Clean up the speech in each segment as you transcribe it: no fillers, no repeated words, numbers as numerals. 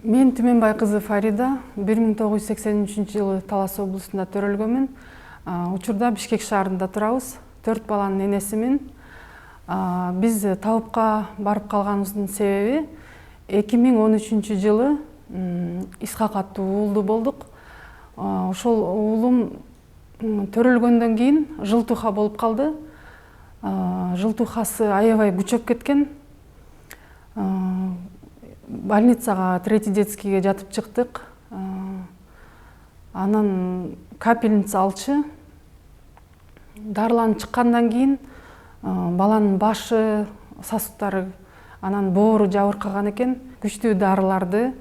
Мен Түменбай кызы Фарида 1983-жылы Талас облусунда төрөлгөнмүн. Учурда Бишкек шаарында турабыз. 4 баланын энесимин. Биз табыпка барып калганыбыздын себеби 2013-жылы Исхак аттуу уулду болдук. Ошол уулум төрөлгөндөн кийин жылтуха болуп калды. Жылтухасы аябай күчөп кеткен. Больницага, третий детскийге жатып чыктык. Анан капельница алчы. Дарыланып чыккандан кийин баланын башы, сосудтары, анан боору жабыркаган экен. Күчтүү дарыларды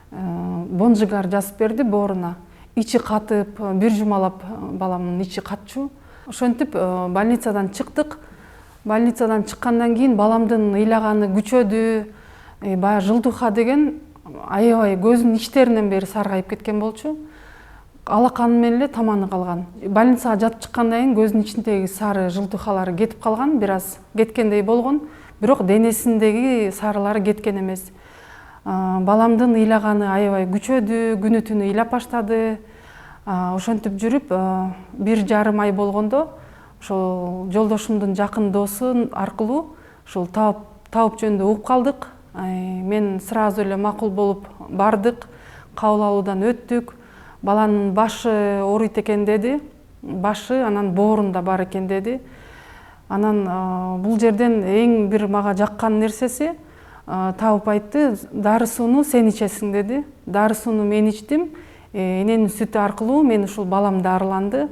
бонжигар жазып берди бооруна. Ичи катып, бир жумалап баламдын ичи катчу. Ошентип больницадан чыктык. Больницадан чыккандан кийин баламдын ыйлаганы күчөдү. Баягы жылтуха деген аябай көзүнүн ичтеринен бери саргайып кеткен болчу. Алаканы менен эле таманы калган. Больницага жатып чыккандан кийин көзүнүн ичиндеги сары жылтухалары кетип калган, бир аз кеткендей болгон, бирок денесиндеги сарылары кеткен эмес. Баламдын ыйлаганы аябай күчөдү, күнү түнү ыйлап баштады. Ошентип жүрүп 1,5 ай болгондо ошол жолдошумдун жакын досу аркылуу ушул табып жөнүндө угуп калдык. Мен сразу эле макул болуп бардык, кабыл алуудан өттүк. Баланын башы ооруйт экен деди, башы анан боорунда бар экен деди. Анан бул жерден эң бир мага жаккан нерсеси, табып айтты, дары сууну сен ичесиң деди. Дары сууну мен ичтим, эненин сүтү аркылуу мен ушул балам дарыланды.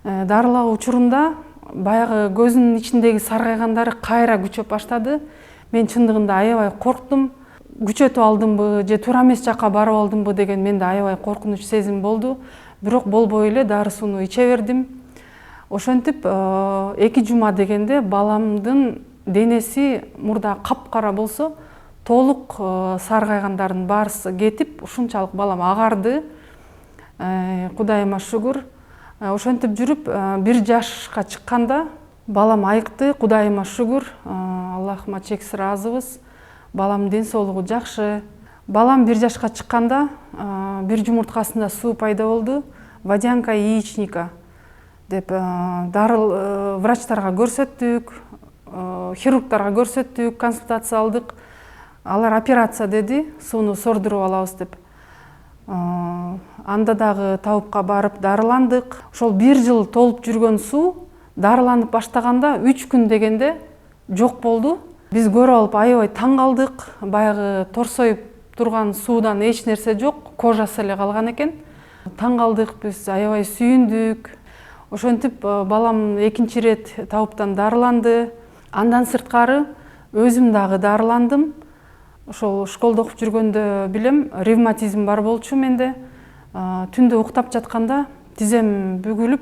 Дарылоо учурунда баягы көзүнүн ичиндеги саргайгандары кайра күчөп баштады. Мен чындыгында аябай корктум. Күчөтүп алдымбы же туура эмес жакка барып алдымбы деген менде аябай коркунуч сезим болду. Бирок болбой эле дары сууну иче бердим. Ошентип 2 жума дегенде баламдын денеси мурда капкара болсо, толук саргайгандардын баарысы кетип, ушунчалык балам агарды. Кудайыма шүгүр. Ошентип жүрүп 1 жашка чыкканда балам айыкты, Кудайыма шүгүр. Аллахыма чексиз ыраазыбыз. Балам ден соолугу жакшы. Балам 1 жашка чыкканда бир жумурткасында суу пайда болду. Водянка яичника деп врачтарга көрсөттүк, хирургтарга көрсөттүк, консультация алдык. Алар операция деди, сууну сордуруп алабыз деп. Анда дагы табыпка барып дарыландык. Ошол 1 жыл толуп жүргөн суу дарыланып баштаганда 3 күн дегенде жок болду. Биз көрүп алып аябай таң калдык. Баягы торсоюп турган суудан эч нерсе жок, кожасы эле калган экен. Таң калдык, биз аябай сүйүндүк. Ошентип балам 2-чи рет табыптан дарыланды. Андан сырткары өзүм дагы дарыландым. Ошол школдо окуп жүргөндө билем, ревматизм бар болчу менде. Түндө уктап жатканда тизем бүгүлүп,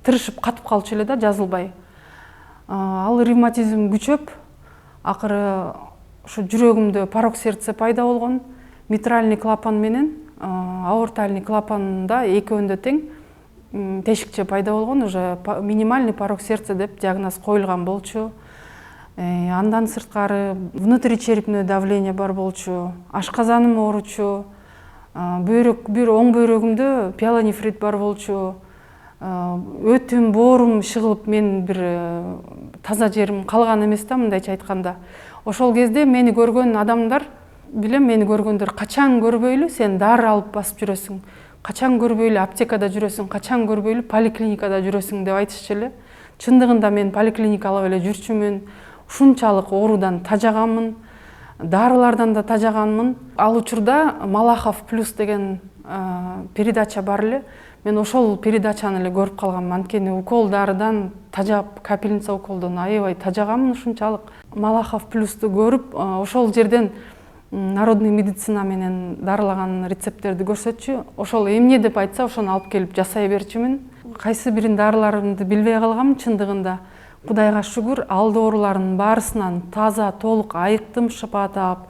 тырышып катып калчу эле да, жазылбай. Ал ревматизм күчөп, акыры ушу жүрөгүмдө порок сердце пайда болгон. Митральный клапан менен аортальный клапанда экөөндө тең тешикче пайда болгон, уже минимальный порок сердца деп диагноз коюлган болчу. Андан сырткары внутричерепное давление бар болчу, ашказаным ооручу, бир оң бөйрөгүмдө пиелонефрит бар болчу. Өтүм, боорум шыгылып, мен бир таза жерим калган эмес да, мындайча айтканда. Ошол кезде мени көргөн адамдар, билем, мени көргөндөр качан көрбөйлү сен дары алып басып жүрөсүң, качан көрбөйлү аптекада жүрөсүң, качан көрбөйлү поликлиникада жүрөсүң деп айтышчу эле. Чындыгында мен поликлиника алып эле жүрчүмүн. Ушунчалык оорудан тажаганмын, дарылардан да тажаганмын. Ал учурда Малахов плюс деген передача бар эле. Мен ошол передачаны эле көрүп калгам. Анткени укол дарыдан тажап, капельница уколдон аябай тажаганмын ушунчалык. Малахов плюсту көрүп, ошол жерден народный медицина менен дарылаган рецепттерди көрсөтчү. Ошол эмне деп айтса, ошону алып келип жасай берчүмүн. Кайсы бирин дарыларымды билбей калгам, чындыгында. Кудайга шүгүр, алды оорулардын баарысынан таза, толук айыктым, шыпа таап.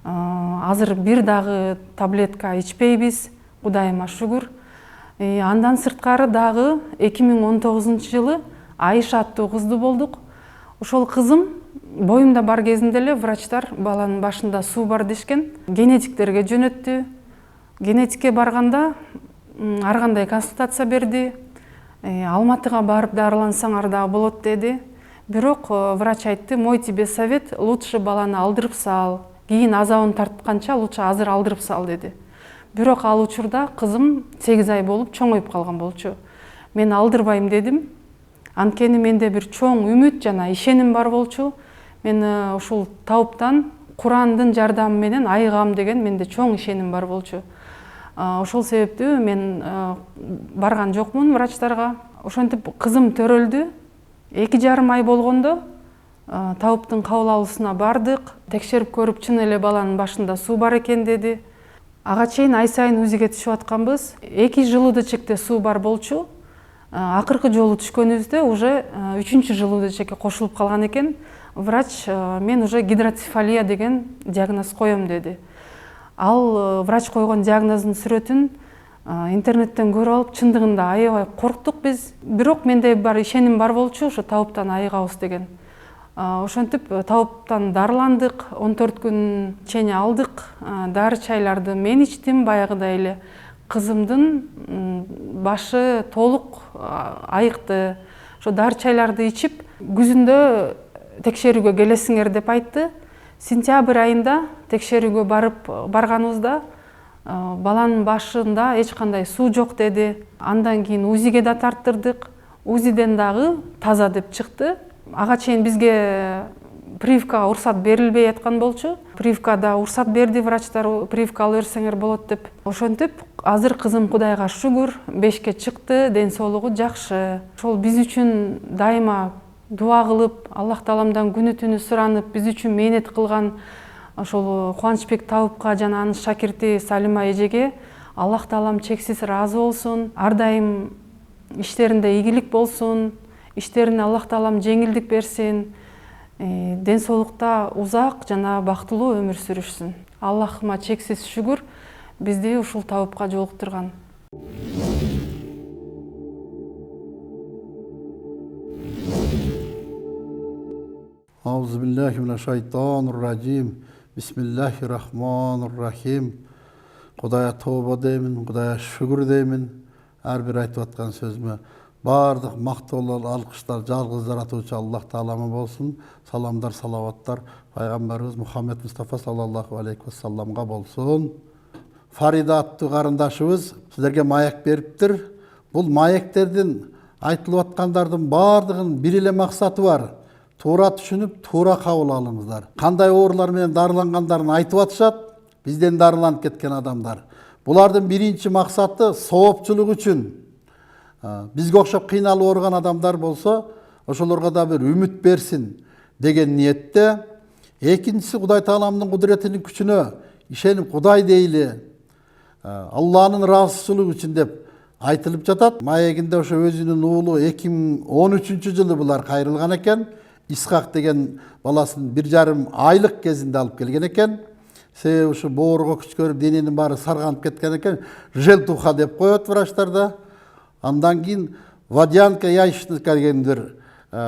Азыр бир дагы таблетка ичпейбиз. Кудайыма шүгүр. Андан сырткары дагы 2019 жылы Айша аттуу кызды болдук. Ошол кызым боюмда бар кезинде эле врачтар баланын башында суу бар дешкен. Генетиктерге жөнөттү. Генетикке барганда ар кандай консультация берди. Алматыга барып дарылансаңар дагы болот деди. Бирок врач айтты: "Мой тебе совет, лучше баланы алдырып сал. Кийин азабын тартканча лучше азыр алдырып сал" деди. Бирок ал учурда кызым 8 ай болуп чоңоюп калган болчу. Мен алдырбайм дедим. Анткени менде бир чоң үмүт жана ишеним бар болчу. Мен ушул тауптан Курандын жардамы менен айыгам деген менде чоң ишеним бар болчу. Ошол себептүү мен барган жокмун врачтарга. Ошентип кызым төрөлдү. 2,5 ай болгондо тауптун кабыл алуусуна бардык. Текшерип көрүп, чын эле баланын башында суу бар экен деди. Ага чейин ай сайын УЗИге түшүп атканбыз. 2 желудочекте суу бар болчу. Акыркы жолу түшкөнүбүздө уже 3-чү желудочекке кошулуп калган экен. Врач мен уже гидроцефалия деген диагноз коем деди. Ал врач койгон диагноздун сүрөтүн интернеттен көрүп алып, чындыгында аябай корктук биз. Бирок менде бар ишеним бар болчу, ошо тауптан айыгабыз деген. Ошентип тауптан дарыландык, 14 күн чейин алдык. Дары чайларды мен ичтим баягыдай эле. Кызымдын башы толук айыкты. Ошо дары чайларды ичип, күзүндө текшерүүгө келесиңер деп айтты. Сентябрь айында текшерүүгө барганыбызда баланын башында эч кандай суу жок деди. Андан кийин УЗИге да тарттырдык. УЗИден дагы таза деп чыкты. Ага чейин бизге прививкага уруксат берилбей аткан болчу. Прививкада уруксат берди врачтар, прививка ала берсеңер болот деп. Ошентип азыр кызым Кудайга шүгүр 5ке чыкты, ден соолугу жакшы. Ошол биз үчүн дайыма дуа кылып, Аллах Тааламдан күнү түнү суранып, биз үчүн мээнет кылган ошол Кубанычбек Таупка жана анын шакирти Салима эжеге Аллах Таалам чексиз ыраазы болсун. Ар дайым иштеринде ийгилик болсун. Иштерине Аллах Таалам жеңилдик берсин. Ден соолукта узак жана бактылуу өмүр сүрүшсүн. Аллахыма чексиз шүгүр бизди ушул Таупка жолуктурган. Ауzu биллахи минаш-шайтанир-раджим. Бисмиллахир-рахманир-рахим. Кудайга тооба деймин, Кудайга шүгүр деймин. Ар бир айтып аткан сөзүмө бардык мактоолор, алкыштар жалгыз жаратуучу Аллах Таалама болсун. Саламдар, салаваттар пайгамбарыбыз Мухаммед Мустафа саллаллаху алейхи вассаламга болсун. Фарида аттуу карындашыбыз силерге маек бериптир. Бул маектердин айтылып аткандардын бардыгынын бир эле максаты бар. Туура түшүнүп, туура кабыл алыңыздар. Кандай оорулар менен дарылангандарын айтып атышат, бизден дарыланып кеткен адамдар. Булардын биринчи максаты соопчулук үчүн. Бизге окшоп кыйналып ооруган адамдар болсо, ошолорго да бир үмүт берсин деген ниетте. Экинчиси Кудай Тааламдын кудуретинин күчүнө ишенип Кудай дейли, Алланын ыраазычылыгы үчүн деп айтылып жатат. Маегинде ошо өзүнүн уулу 2013-жылы булар кайрылган экен. Исхак деген баласын 1,5 айлык кезинде алып келген экен. Себеби ушу бооруга күч көрүп дененин баары сарганып кеткен экен. Желтуха деп коет врачтарда. Андан кийин водянка яичника деген бир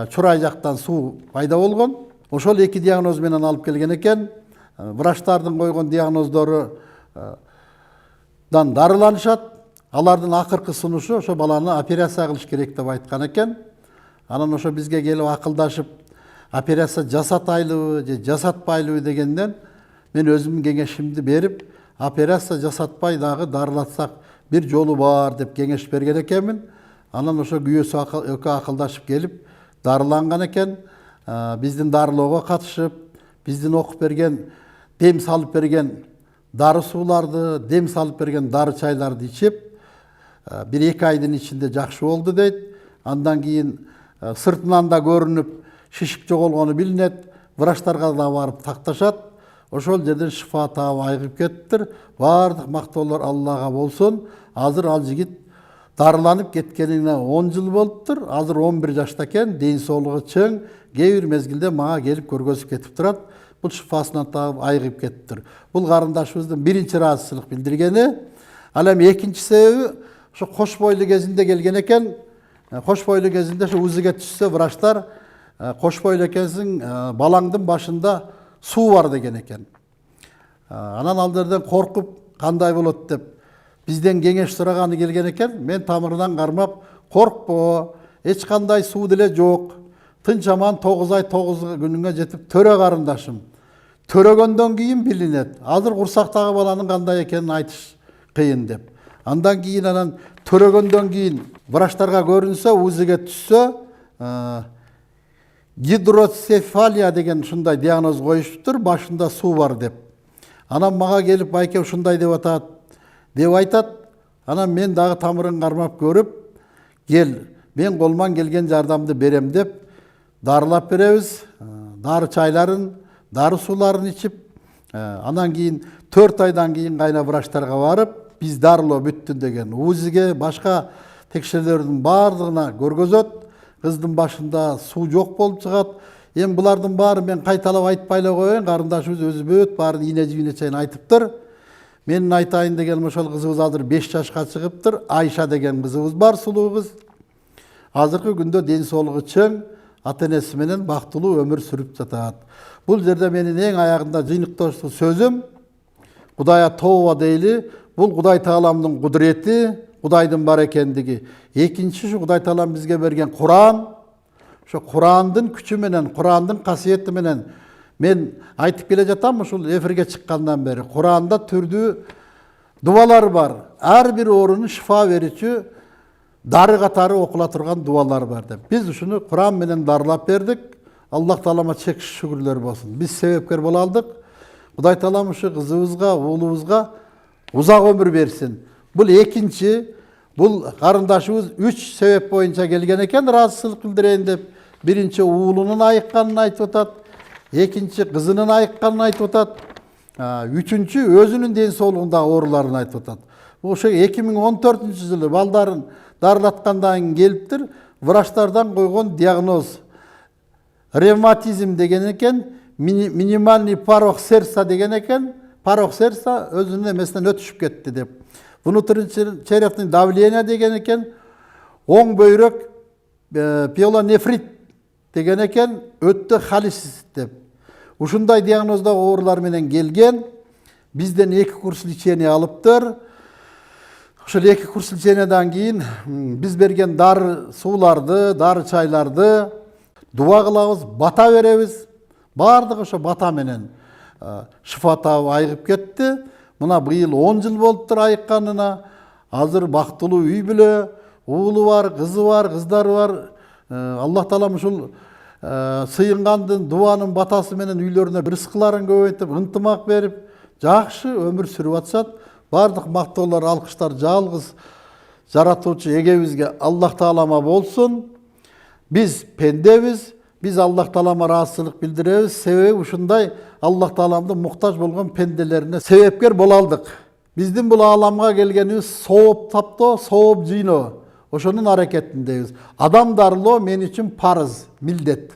чурай жактан суу пайда болгон. Ошол 2 диагноз менен алып келген экен. Врачтардын койгон диагноздору дарыланышат. Алардын акыркы сунушу ошо баланы операция кылыш керек деп айткан экен. Анан ошо бизге келип акылдашып, операция жасатайлыбы же жасатпайлыбы дегенден мен өзүмдүн кеңешимди берип, операция жасатпай дагы дарылатсак бир жолу бар деп кеңеш берген экенмин. Анан ошо күйөөсү экөө акылдашып келип дарыланган экен. Биздин дарылоого катышып, биздин окуп берген, дем салып берген дары сууларды, дем салып берген дары чайларды ичип, 1-2 айдын ичинде жакшы болду дейт. Андан кийин сыртынан да көрүнүп, шишик жоголгону билинет, врачтарга да барып такташат. Ошол жерден шифа таап айыгып кетиптир. Бардык мактоолор Аллага болсун. Азыр ал жигит дарыланып кеткенине 10 жыл болуптур. Азыр 11 жашта экен, ден соолугу чың. Кээ бир мезгилде мага келип көргөзүп кетип турат. Бул шифасынан таап айыгып кетиптир. Бул карындашыбыздын биринчи ыраазычылык билдиргени. Ал эми экинчи себеби ошо кош бойлуу кезинде келген экен. Кош бойлуу кезинде ошо УЗИге түшсө врачтар кошпой эле экенсиң, балаңдын башында суу бар деген экен. Анан ал жерден коркуп кандай болот деп бизден кеңеш сураганы келген экен. Мен тамырынан кармап, коркпо, эч кандай суу деле жок. Тынч аман 9 ай 9 күнүнгө жетип төрө карындашым. Төрөгөндөн кийин билинет. Азыр курсактагы баланын кандай экенин айтыш кыйын деп. Андан кийин анан төрөгөндөн кийин врачтарга көрүнсө, УЗИге түшсө, гидроцефалия деген ушундай диагноз коюшуптур, башында суу бар деп. Анан мага келип байке ушундай деп атат, деп айтат. Анан мен дагы тамырын кармап көрүп, кел, мен колуман келген жардамды берем деп дарылап беребиз. Дары чайларын, дары сууларын ичип, анан кийин 4 айдан кийин кайна врачтарга барып, биз дарылоо бүттү деген. УЗИге башка текшерүүлөрдүн баардыгына көргөзөт. Кыздын башында суу жок болуп чыгат. Эми булардын баары мен кайталап айтпай эле коеюн, карындашыбыз өзү бүт баарын ийне-жибине чейин айтыптыр. Менин айтайын дегеним ошол кызыбыз азыр 5 жашка чыгыптыр. Айша деген кызыбыз бар, сулуу кыз. Азыркы күндө ден соолугу чың, ата-энеси менен бактылуу өмүр сүрүп жатат. Бул жерде менин эң аягында жыйынтыктоочу сөзүм, Кудайга тооба дейли. Бул Кудай Тааламдын кудурети, Кудайдын бар экендиги. Экинчиси Кудай Таалам бизге берген Куран. Ошо Курандын күчү менен, Курандын касиети менен мен айтып келе жатам ушул эфирге чыккандан бери. Куранда түрдүү дуалар бар. Ар бир оорунун шифа берүүчү дары катары окула турган дуалар бар деп. Биз ушуну Куран менен дарылап бердик. Аллах Таалама чексиз шүгүрлөр болсун. Биз себепкер боло алдык. Кудай Таалам ушу кызыбызга, уулубузга узак өмүр берсин. Бул экинчи, бул карындашыбыз 3 себеп боюнча келген экен, ыраазычылык билдирейин деп. Биринчи уулунун айыкканын айтып атат, экинчи кызынын айыкканын айтып атат, үчүнчү өзүнүн ден соолугундагы ооруларын айтып атат. Ошо 2014-жылы балдарын дарылаткандан кийин келиптир, врачтардан койгон диагноз ревматизм деген экен, минимальный порог сердца деген экен. Порог сердца өзүнүн эмесинен өтүшүп кетти деп. Внутричерепный давление деген экен, оң бөйрөк пиелонефрит деген экен, өттө холецит деп. Ушундай диагноздогу оорулар менен келген. Бизден 2 курс лечение алыптыр. Ошол 2 курс леченияден кийин биз берген дары сууларды, дары чайларды дуа кылабыз, бата беребиз. Бардыгы ошо бата менен шифа таап айыгып кетти. Мына быйыл 10 жыл болуптур айыкканына. Азыр бактылуу үй бүлө, уулу бар, кызы бар, кыздары бар. Аллах Таалам ушул сыйынгандын дуанын батасы менен үйлөрүнө рызкыларын көбөйтүп, ынтымак берип, жакшы өмүр сүрүп атышат. Бардык мактоолор, алкыштар жалгыз жаратуучу эгебизге Аллах Таалама болсун. Биз пендебиз, биз Аллах Таалама ыраазычылык билдиребиз. Себеби ушундай Аллах Тааламдын муктаж болгон пенделерине себепкер боло алдык. Биздин бул ааламга келгенибиз сооп таптоо, сооп жыйноо. Ошонун аракетиндебиз. Адам дарылоо мен үчүн парыз, милдет.